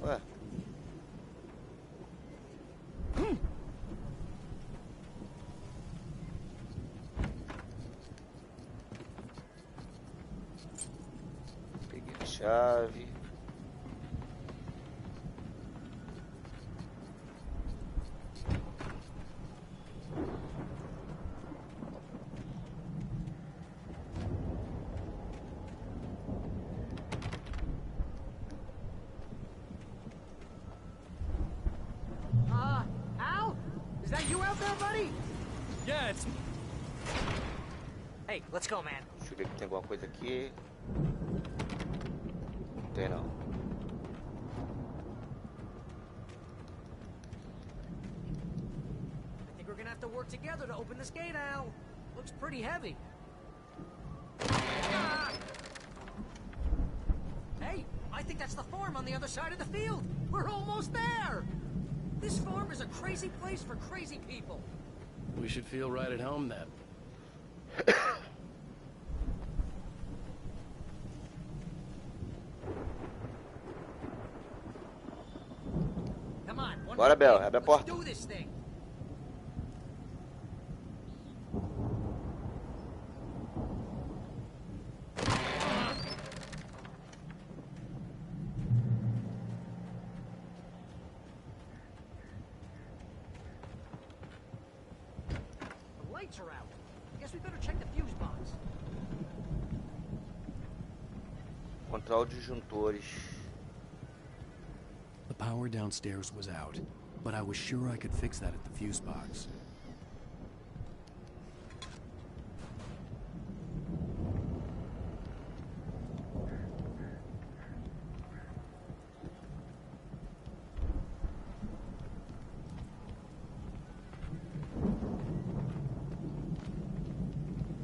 Ué. Peguei a chave. Al? Is that you out there, buddy? Yeah, it's... Hey, let's go, man. Deixa eu ver que tem alguma coisa aqui. Não tem não. I think we're gonna have to work together to open this gate, Al. Looks pretty heavy. Ah! Hey, I think that's the farm on the other side of the field. We're almost there. This farm is a crazy place for crazy people. We should feel right at home then. Come on, one Bora, more Bel, thing. abre a Let's porta. do this thing. The lights are out. Guess we better check the fuse box. Encontrar os disjuntores. The power downstairs was out, but I was sure I could fix that at the fuse box.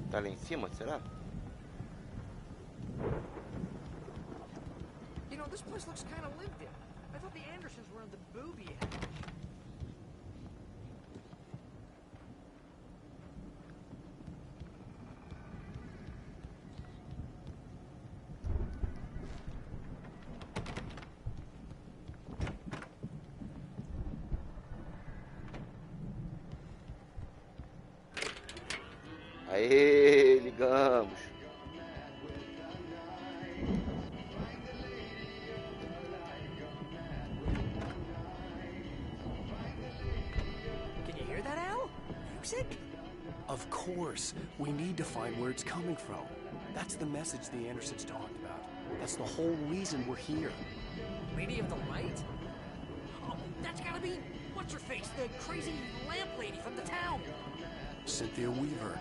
Tá lá em cima, será? You know, this place looks kind of lived in. I thought the Andersons were in the booby hatch. Aê, ligamos. Can you hear that, Al? Music? Of course. We need to find where it's coming from. That's the message the Andersons talked about. That's the whole reason we're here. Lady of the Light? Oh, that's gotta be... What's-her-face? The crazy lamp lady from the town. Cynthia Weaver.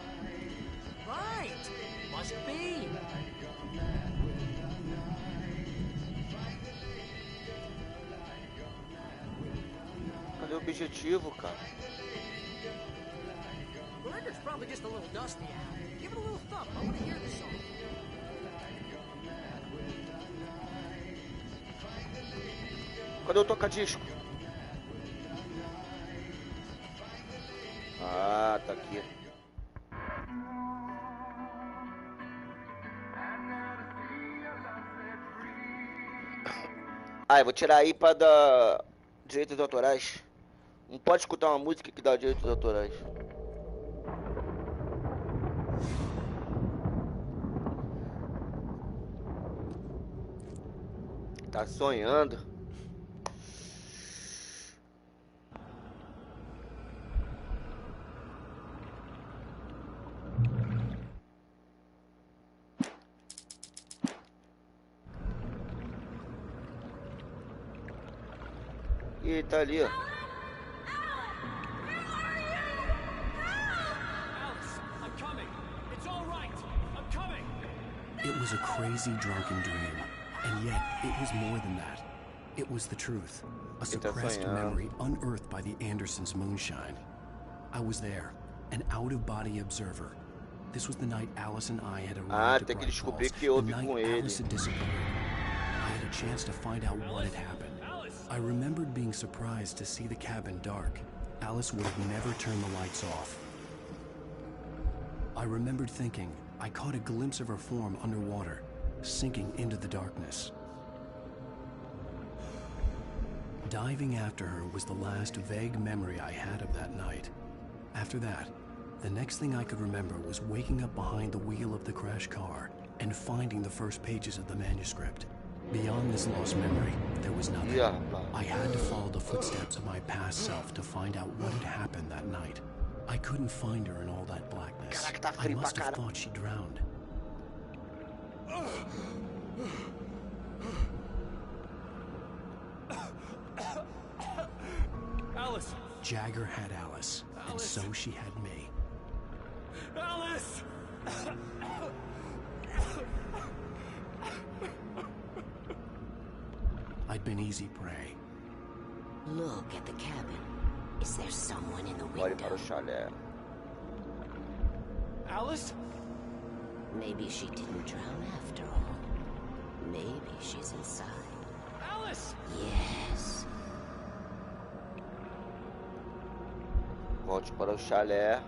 Right. Must be. Cadê o objetivo, cara? The record's probably just a little dusty, Al. Give it a little thump. I want to hear this song. Cadê o toca-disco? Ah, tá aqui. Ah, eu vou tirar aí pra dar direitos autorais. Não pode escutar uma música que dá direitos autorais. Tá sonhando. E tá ali, ó. It was a crazy drunken dream, and yet it was more than that. It was the truth, a suppressed memory unearthed by the Andersons' moonshine. I was there, an out-of-body observer. This was the night Alice and I had arrived at Bright Falls, the night Alice had disappeared. I had a chance to find out what had happened. I remembered being surprised to see the cabin dark. Alice would have never turned the lights off. I remembered thinking I caught a glimpse of her form underwater, sinking into the darkness. Diving after her was the last vague memory I had of that night. After that, the next thing I could remember was waking up behind the wheel of the crashed car and finding the first pages of the manuscript. Beyond this lost memory, there was nothing. I had to follow the footsteps of my past self to find out what had happened that night. I couldn't find her in all that blackness. I must have thought she drowned. Alice! Jagger had Alice, and so she had me. Alice! I'd been easy prey. Look at the cabin. Is there someone in the window? Alice? Maybe she didn't drown after all. Maybe she's inside. Alice! Yes. Volte para o chalé.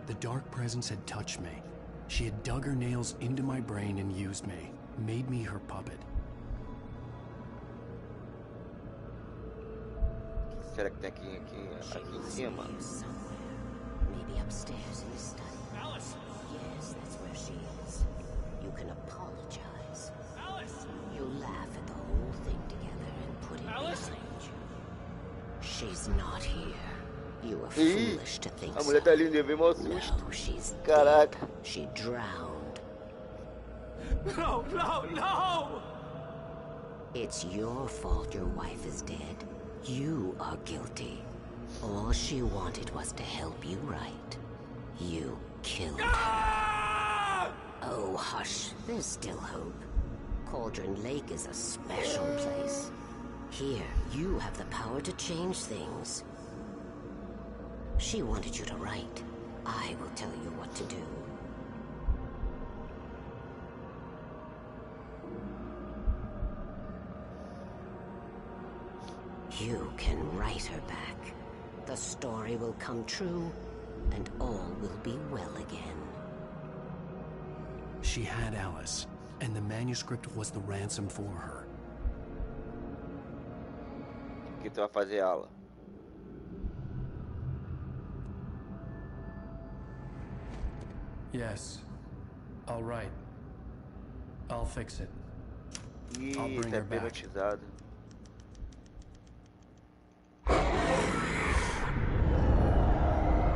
The dark presence had touched me. She had dug her nails into my brain and used me, made me her puppet. Será que tem aqui em cima? Maybe upstairs in the study. Alice! Yes, that's where she is. You can apologize. Alice! You laugh at the whole thing together and put it Alice? behind you. She's not here. You are foolish to think A mulher tá linda, vem mal susto. No, she's Caraca. dead. She drowned. No, no, no! It's your fault your wife is dead. You are guilty. All she wanted was to help you right. You killed her. Oh, hush. There's still hope. Cauldron Lake is a special place. Here, you have the power to change things. She wanted you to write. I will tell you what to do. You can write her back. The story will come true, and all will be well again. She had Alice, and the manuscript was the ransom for her. O que tu vai fazer, Allan? Yes. All right. I'll fix it. I'll Ih, bring tá her back. hipnotizado.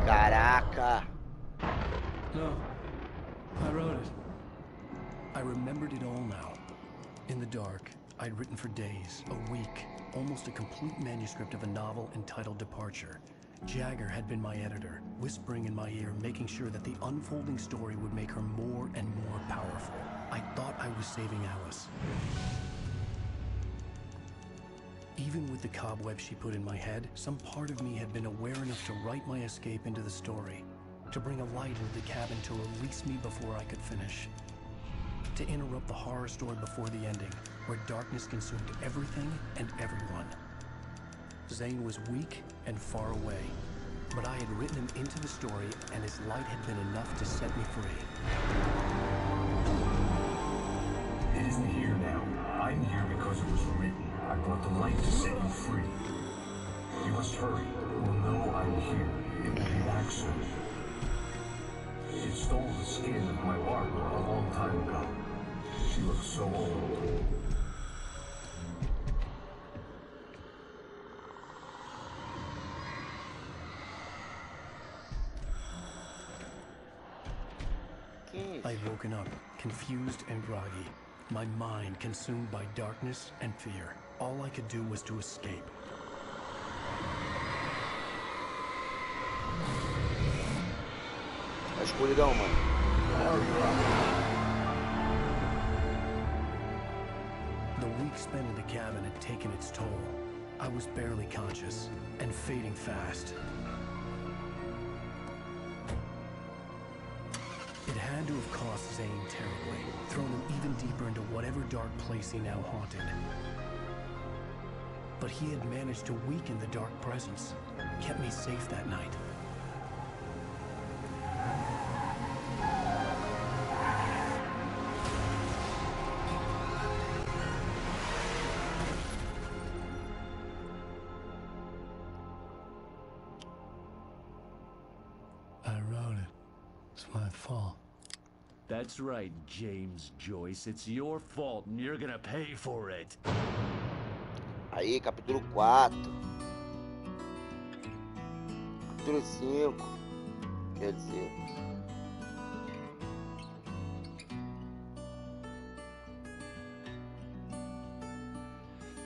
Caraca! No. I wrote it. I remembered it all now. In the dark, I'd written for days, a week, almost a complete manuscript of a novel entitled Departure. Jagger had been my editor, whispering in my ear, making sure that the unfolding story would make her more and more powerful. I thought I was saving Alice. Even with the cobweb she put in my head, some part of me had been aware enough to write my escape into the story, to bring a light into the cabin to release me before I could finish, to interrupt the horror story before the ending, where darkness consumed everything and everyone. Zane was weak and far away, but I had written him into the story, and his light had been enough to set me free. It isn't here now. I'm here because it was written. I brought the light to set you free. You must hurry. We'll know I'm here. It will be back soon. It stole the skin of my Barbara a long time ago. She looks so old. I'd woken up, confused and groggy, my mind consumed by darkness and fear. All I could do was to escape. A escuridão, mano. The week spent in the cabin had taken its toll. I was barely conscious, and fading fast. It had to have cost Zane terribly, thrown him even deeper into whatever dark place he now haunted. but he had managed to weaken the dark presence, kept me safe that night. I wrote it. It's my fault. That's right, James Joyce. It's your fault and you're gonna pay for it. Aí, capítulo 4. Capítulo 5. Quer dizer.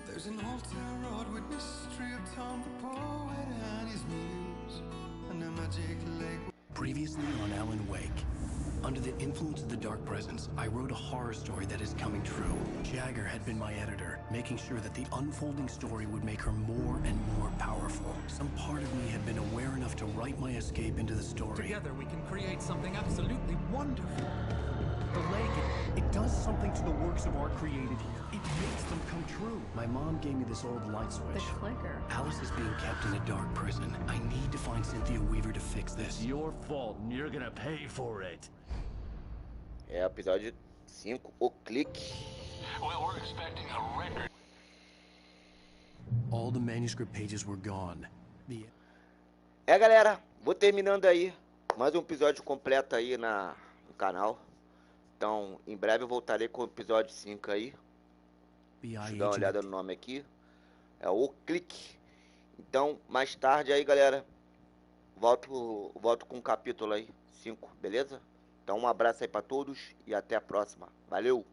There's an old town road with mystery of Tom the poet and his muse, and a magic lake. Previously on Alan Wake. Under the influence of the dark presence, I wrote a horror story that is coming true. Jagger had been my editor, making sure that the unfolding story would make her more and more powerful. Some part of me had been aware enough to write my escape into the story. Together we can create something absolutely wonderful. The lake, it does something to the works of art created here. It makes them come true. My mom gave me this old light switch. The clicker. Alice is being kept in a dark prison. I need to find Cynthia Weaver to fix this. It's your fault and you're gonna pay for it. É, episódio 5, o clique. Well, we're expecting a record. All the manuscript pages were gone. É, galera, vou terminando aí. Mais um episódio completo aí no canal. Então, em breve eu voltarei com o episódio 5 aí. Deixa eu dar uma olhada no nome aqui. É o clique. Então, mais tarde aí, galera, volto com o capítulo aí 5, beleza? Então, um abraço aí pra todos e até a próxima. Valeu!